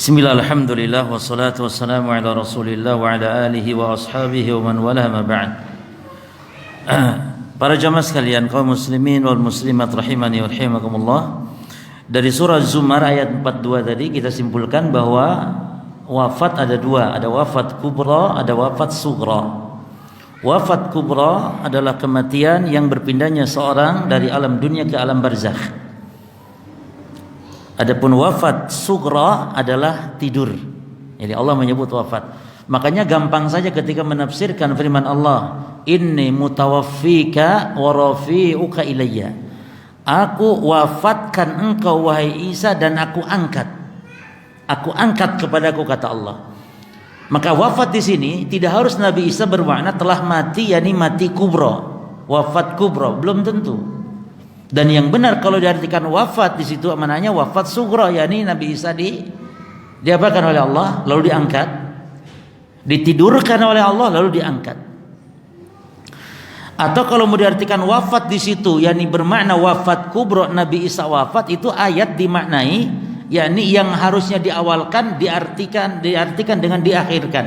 Bismillah, alhamdulillah, wassalatu wassalamu ala rasulillah wa ala alihi wa ashabihi wa man wala ma ba'd. Para jamaah sekalian, kaum muslimin wal muslimat rahimani wa rahimakumullah. Dari surah Zumar ayat 42 tadi kita simpulkan bahwa wafat ada dua, ada wafat kubra, ada wafat sugra. Wafat kubra adalah kematian yang berpindahnya seorang dari alam dunia ke alam barzakh. Adapun wafat sugra adalah tidur. Jadi Allah menyebut wafat. Makanya gampang saja ketika menafsirkan firman Allah, inni mutawaffika wa rafi'uka ilayya. Aku wafatkan engkau wahai Isa dan aku angkat. Aku angkat kepadaku, kata Allah. Maka wafat di sini tidak harus Nabi Isa bermakna telah mati, yakni mati kubra. Wafat kubra belum tentu. Dan yang benar kalau diartikan wafat di situ maknanya wafat sugra, yakni Nabi Isa diapakan oleh Allah lalu diangkat, ditidurkan oleh Allah lalu diangkat. Atau kalau mau diartikan wafat di situ yakni bermakna wafat kubra, Nabi Isa wafat, itu ayat dimaknai yakni yang harusnya diawalkan diartikan dengan diakhirkan.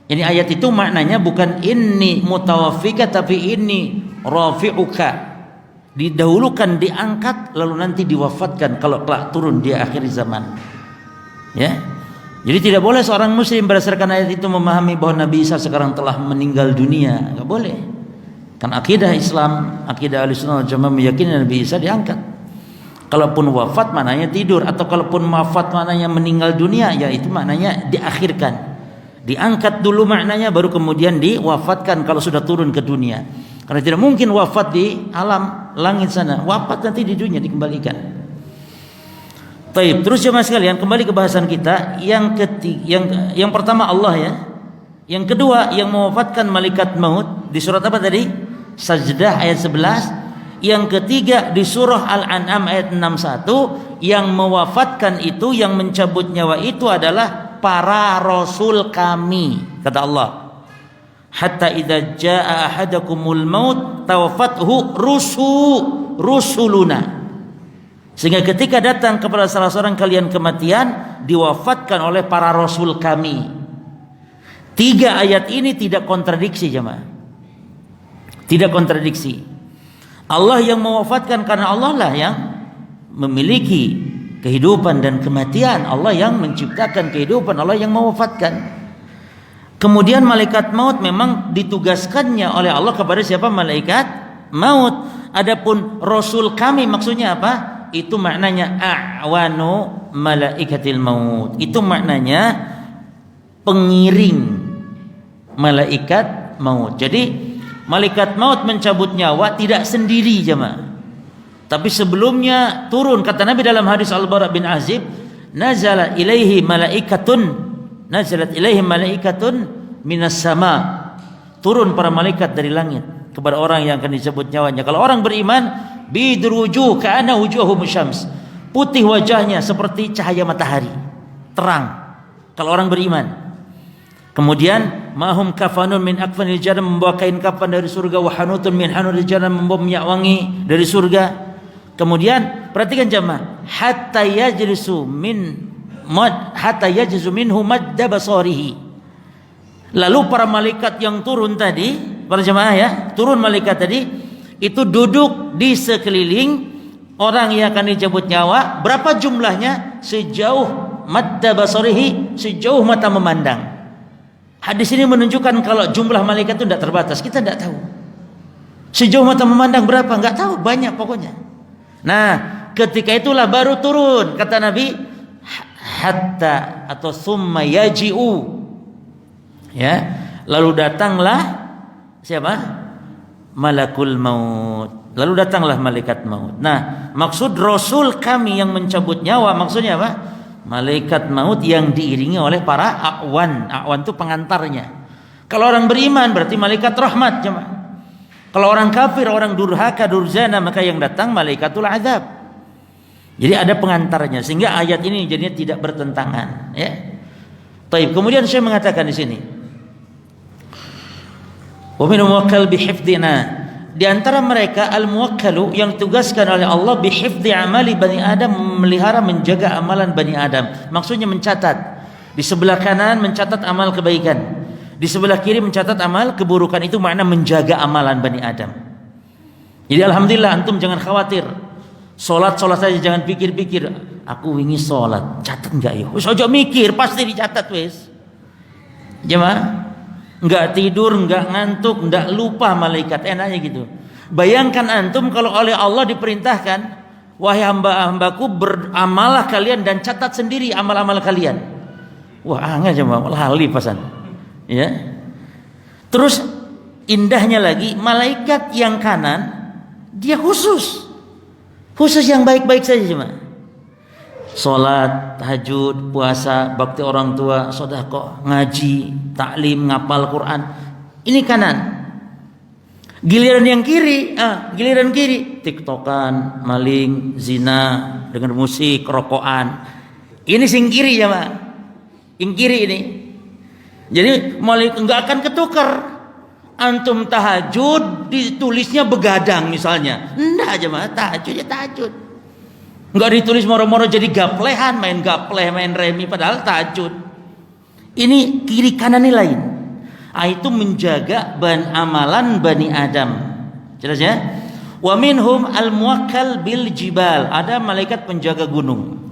Ini ayat itu maknanya bukan inni mutawaffika tapi inni rafi'uka. Didahulukan diangkat lalu nanti diwafatkan kalau kelak turun di akhir zaman. Ya. Jadi tidak boleh seorang muslim berdasarkan ayat itu memahami bahwa Nabi Isa sekarang telah meninggal dunia. Enggak boleh. Kan akidah Islam, akidah Ahlussunnah wal Jamaah meyakini Nabi Isa diangkat. Kalaupun wafat maknanya tidur, atau kalaupun wafat maknanya meninggal dunia, ya itu maknanya diakhirkan. Diangkat dulu maknanya, baru kemudian diwafatkan kalau sudah turun ke dunia. Karena tidak mungkin wafat di alam langit sana, wafat nanti di dunia dikembalikan. Baik, terus jemaah sekalian, kembali ke bahasan kita. Yang pertama Allah ya. Yang kedua yang mewafatkan malaikat maut di surat apa tadi? Sajdah ayat 11. Yang ketiga di surah Al-An'am ayat 61, yang mewafatkan itu, yang mencabut nyawa itu adalah para rasul kami, kata Allah. Hatta idza jaa ahadakumul maut tawaffathu rusuluna. Sehingga ketika datang kepada salah seorang kalian kematian, diwafatkan oleh para rasul kami. 3 ayat ini tidak kontradiksi jemaah. Tidak kontradiksi. Allah yang mewafatkan karena Allah lah yang memiliki kehidupan dan kematian. Allah yang menciptakan kehidupan, Allah yang mewafatkan. Kemudian malaikat maut memang ditugaskannya oleh Allah kepada siapa? Malaikat maut. Adapun rasul kami maksudnya apa? Itu maknanya a'wanu malaikatil maut. Itu maknanya pengiring malaikat maut. Jadi malaikat maut mencabut nyawa tidak sendiri jemaah. Tapi sebelumnya turun, kata Nabi dalam hadis Al-Bara bin Azib, nazalat ilaihi malaikatun minas sama. Turun para malaikat dari langit kepada orang yang akan dicabut nyawanya. Kalau orang beriman, bidru wujuh ka'anna wujuhum syams. Putih wajahnya seperti cahaya matahari, terang. Kalau orang beriman. Kemudian mahum kafanun min akfanil jannah, membawa kain kafan dari surga, wa hanutun min hanuril jannah, membawa minyak wangi dari surga. Kemudian perhatikan jemaah, hatta yajlisu minhu madda basarihi. Lalu para malaikat yang turun tadi, para jemaah ya, turun malaikat tadi itu duduk di sekeliling orang yang akan dicabut nyawa. Berapa jumlahnya? Sejauh madda basarihi, sejauh mata memandang. Hadis ini menunjukkan kalau jumlah malaikat itu tidak terbatas. Kita tidak tahu. Sejauh mata memandang berapa? Enggak tahu, banyak pokoknya. Nah, ketika itulah baru turun, kata Nabi, hatta atau summa yaji'u. Ya, lalu datanglah siapa? Malakul maut. Lalu datanglah malaikat maut. Nah, maksud rasul kami yang mencabut nyawa maksudnya apa? Malaikat maut yang diiringi oleh para a'wan. A'wan itu pengantarnya. Kalau orang beriman berarti malaikat rahmat jemaah. Kalau orang kafir, orang durhaka, durzana, maka yang datang malaikatul azab. Jadi ada pengantarnya, sehingga ayat ini jadinya tidak bertentangan, ya. Baik, kemudian saya mengatakan di sini, wa minhum muwakkal bihifdina. Di antara mereka al-muwakkalu yang ditugaskan oleh Allah bihifdzi amali bani Adam, memelihara menjaga amalan bani Adam. Maksudnya mencatat. Di sebelah kanan mencatat amal kebaikan, di sebelah kiri mencatat amal keburukan. Itu makna menjaga amalan bani Adam. Jadi alhamdulillah antum jangan khawatir. Salat saja jangan pikir-pikir, aku wingi salat, catat enggak ya? Wis aja mikir, pasti dicatat wis. Jemaah, enggak tidur, enggak ngantuk, enggak lupa malaikat, enaknya gitu. Bayangkan antum kalau oleh Allah diperintahkan, wahai hamba-hambaku, beramalah kalian dan catat sendiri amal-amal kalian. Wah, angel jemaah, lali pasan. Ya. Terus indahnya lagi, malaikat yang kanan dia khusus yang baik-baik saja jemaah. Salat, tahajud, puasa, bakti orang tua, sedekah, ngaji, taklim, ngapal Quran. Ini kanan. Giliran yang kiri, giliran kiri, tiktokan, maling, zina, dengan musik, rokokan. Ini sing kiri ya, Pak. Yang kiri ini. Jadi malaikat enggak akan ketukar. Antum tahajud ditulisnya begadang misalnya. Enggak aja mah, tahajudnya tahajud. Enggak ditulis moro-moro jadi gaplehan, main gapleh, main remi padahal tahajud. Ini kiri kanan ini lain. Itu menjaga amalan Bani Adam. Jelas ya? Wa minhum al-muwakkal bil jibal. Ada malaikat penjaga gunung.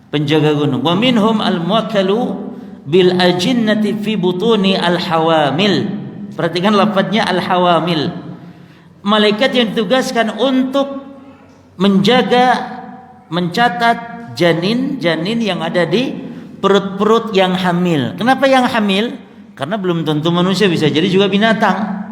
penjaga gunung. Wa minhum al-muwakkalu bil ajinnati fi butuni al-hawamil. Perhatikan lafadznya al-hawamil. Malaikat yang ditugaskan untuk menjaga, mencatat janin-janin yang ada di perut-perut yang hamil. Kenapa yang hamil? Karena belum tentu manusia, bisa jadi juga binatang.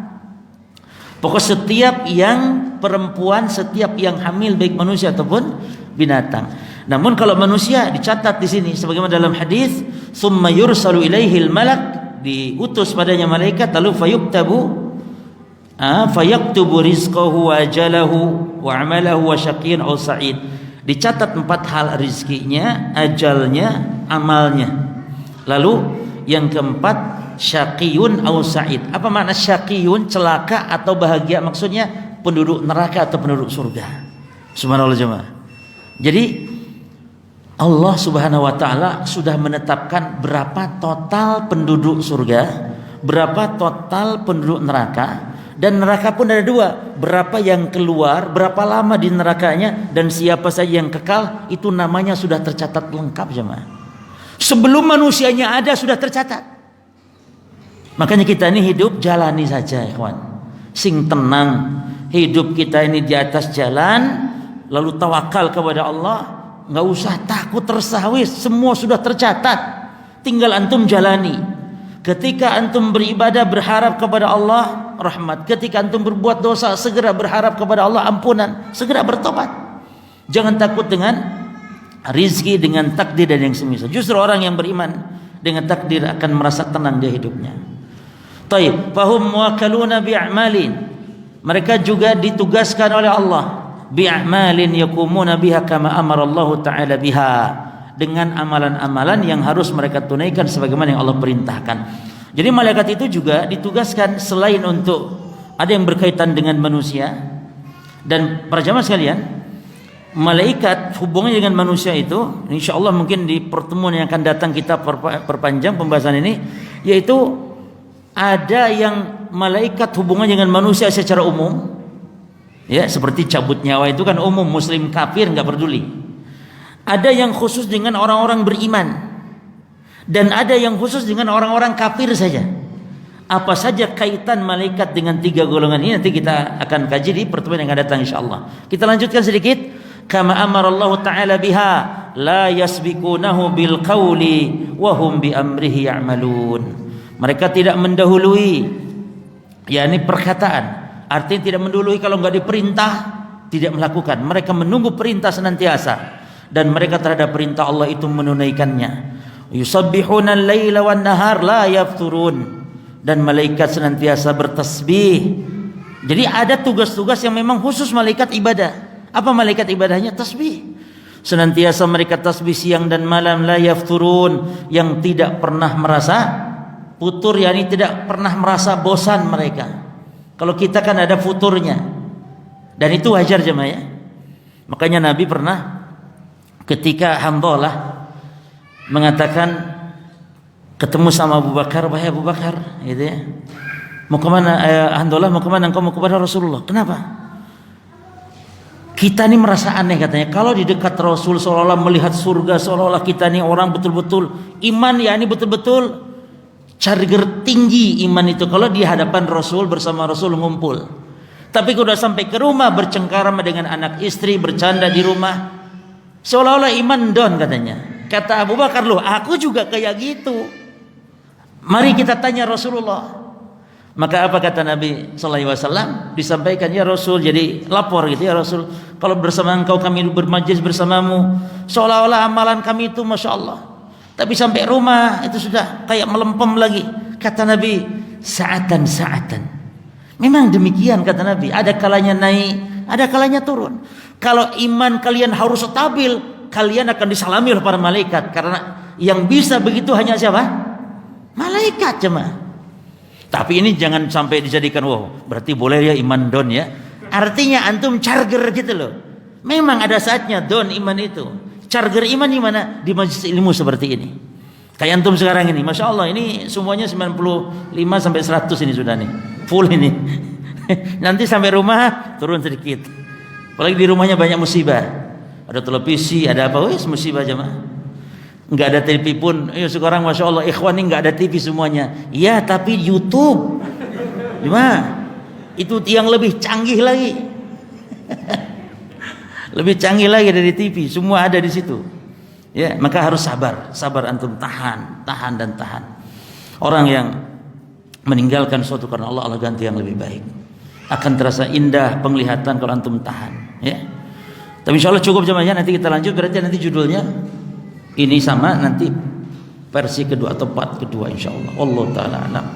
Pokok setiap yang perempuan, setiap yang hamil baik manusia ataupun binatang. Namun kalau manusia dicatat di sini sebagaimana dalam hadis, "Tsumma yursalu ilaihil malak", diutus padanya malaikat lalu fayaktubu rizqahu wa ajalahu wa amalahu wa syaqiyyun aw sa'id. Dicatat 4 hal rizkinya, ajalnya, amalnya. Lalu yang keempat syaqiyun aw sa'id. Apa makna syaqiyun? Celaka atau bahagia, maksudnya penduduk neraka atau penduduk surga. Subhanallah jemaah. Jadi Allah Subhanahu wa taala sudah menetapkan berapa total penduduk surga, berapa total penduduk neraka, dan neraka pun ada 2, berapa yang keluar, berapa lama di nerakanya, dan siapa saja yang kekal, itu namanya sudah tercatat lengkap jemaah. Sebelum manusianya ada sudah tercatat. Makanya kita ini hidup jalani saja ikhwan, sing tenang. Hidup kita ini di atas jalan, lalu tawakal kepada Allah, nggak usah takut resah, semua sudah tercatat, tinggal antum jalani. Ketika antum beribadah berharap kepada Allah rahmat, ketika antum berbuat dosa segera berharap kepada Allah ampunan, segera bertobat. Jangan takut dengan rizki, dengan takdir dan yang semisal. Justru orang yang beriman dengan takdir akan merasa tenang di hidupnya. Taib, fahum muwakkaluna bi'amalin. Mereka juga ditugaskan oleh Allah bi'amalin yakumuna biha kama amara Allah taala biha, dengan amalan-amalan yang harus mereka tunaikan sebagaimana yang Allah perintahkan. Jadi malaikat itu juga ditugaskan selain untuk ada yang berkaitan dengan manusia. Dan para jamaah sekalian, malaikat hubungannya dengan manusia itu insyaallah mungkin di pertemuan yang akan datang kita perpanjang pembahasan ini, yaitu ada yang malaikat hubungannya dengan manusia secara umum, ya, seperti cabut nyawa itu kan umum, muslim kafir nggak peduli. Ada yang khusus dengan orang-orang beriman, dan ada yang khusus dengan orang-orang kafir saja. Apa saja kaitan malaikat dengan 3 golongan ini nanti kita akan kaji di pertemuan yang akan datang insyaallah. Kita lanjutkan sedikit. Kama amara Allah taala biha la yasbiqunahu bil qawli wa hum bi amrihi ya'malun. Mereka tidak mendahului, yakni perkataan. Artinya tidak mendahului, kalau enggak diperintah tidak melakukan. Mereka menunggu perintah senantiasa, dan mereka terhadap perintah Allah itu menunaikannya. Yusabbihuna al-laila wan nahar la yafturun. Dan malaikat senantiasa bertasbih. Jadi ada tugas-tugas yang memang khusus malaikat ibadah. Apa malaikat ibadahnya? Tasbih. Senantiasa mereka tasbih siang dan malam, la yafturun, yang tidak pernah merasa futur, yakni tidak pernah merasa bosan mereka. Kalau kita kan ada futurnya, dan itu wajar jemaah ya. Makanya Nabi pernah ketika Hanzalah mengatakan ketemu sama Abu Bakar, wahai Abu Bakar, gitu ya, mau kemana? Hanzalah mau kemana? Engkau mau kepada Rasulullah. Kenapa? Kita ini merasa aneh katanya, kalau di dekat Rasul seolah-olah melihat surga, seolah-olah kita ini orang betul-betul iman, ya ini betul-betul charger tinggi iman itu kalau di hadapan Rasul, bersama Rasul ngumpul. Tapi kalau sudah sampai ke rumah bercengkarama dengan anak istri, bercanda di rumah, seolah-olah iman down katanya. Kata Abu Bakar, loh aku juga kayak gitu. Mari kita tanya Rasulullah. Maka apa kata Nabi sallallahu alaihi wasallam? Disampaikan, ya Rasul, jadi lapor gitu, ya Rasul, kalau bersama engkau kami bermajlis bersamamu, seolah-olah amalan kami itu Masya Allah, tapi sampai rumah itu sudah kayak melempem lagi. Kata Nabi, sa'atan. Memang demikian kata Nabi, ada kalanya naik, ada kalanya turun. Kalau iman kalian harus stabil, kalian akan disalami oleh para malaikat, karena yang bisa begitu hanya siapa? Malaikat jemaah. Tapi ini jangan sampai dijadikan wow, berarti boleh ya iman down ya. Artinya antum charger gitu loh. Memang ada saatnya down iman itu. Charger iman di mana? Di majelis ilmu seperti ini. Kayak antum sekarang ini, Masya Allah, ini semuanya 95 sampai 100 ini sudah nih, full ini. Nanti sampai rumah turun sedikit. Apalagi di rumahnya banyak musibah. Ada televisi, ada apa? Wis musibah jemaah. nggak ada TV pun. Ya sekarang masya Allah ikhwan ini nggak ada TV semuanya. Ya tapi YouTube, gimana? Itu yang lebih canggih lagi, lebih canggih lagi dari TV. Semua ada di situ. Ya maka harus sabar, sabar antum, tahan dan tahan. Orang yang meninggalkan suatu karena Allah, Allah ganti yang lebih baik. Akan terasa indah penglihatan kalau antum tahan. Ya. Tapi insya Allah cukup jamaahnya. Nanti kita lanjut. Berarti nanti judulnya ini sama nanti versi kedua atau part kedua insya Allah. Allah Ta'ala alam.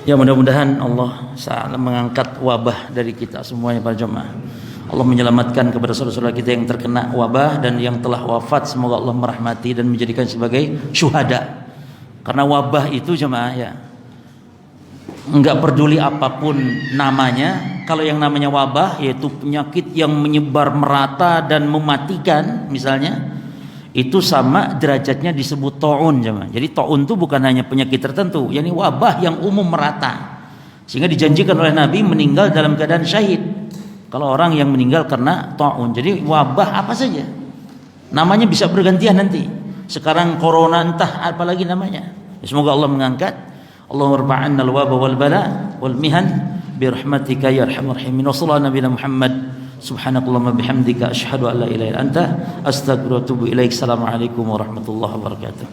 Ya mudah-mudahan Allah mengangkat wabah dari kita semuanya para jamaah. Allah menyelamatkan kepada saudara-saudara kita yang terkena wabah dan yang telah wafat, semoga Allah merahmati dan menjadikan sebagai syuhada. Karena wabah itu jemaah ya, enggak peduli apapun namanya, kalau yang namanya wabah yaitu penyakit yang menyebar merata dan mematikan misalnya, itu sama derajatnya disebut ta'un jemaah. Jadi ta'un itu bukan hanya penyakit tertentu, yakni wabah yang umum merata. Sehingga dijanjikan oleh Nabi meninggal dalam keadaan syahid. Kalau orang yang meninggal karena ta'un, jadi wabah apa saja namanya bisa bergantian nanti. Sekarang corona entah apalagi namanya. Semoga Allah mengangkat. Allahumma rfa'anna al-waba wal bala wal mihan bi rahmatika ya arhamar rahimin. Wa sallallahu nabiyana Muhammad. Subhanakallahumma bihamdika asyhadu an la ilaha illa anta astaghfiruka wa atubu ilaik. Assalamualaikum warahmatullahi wabarakatuh.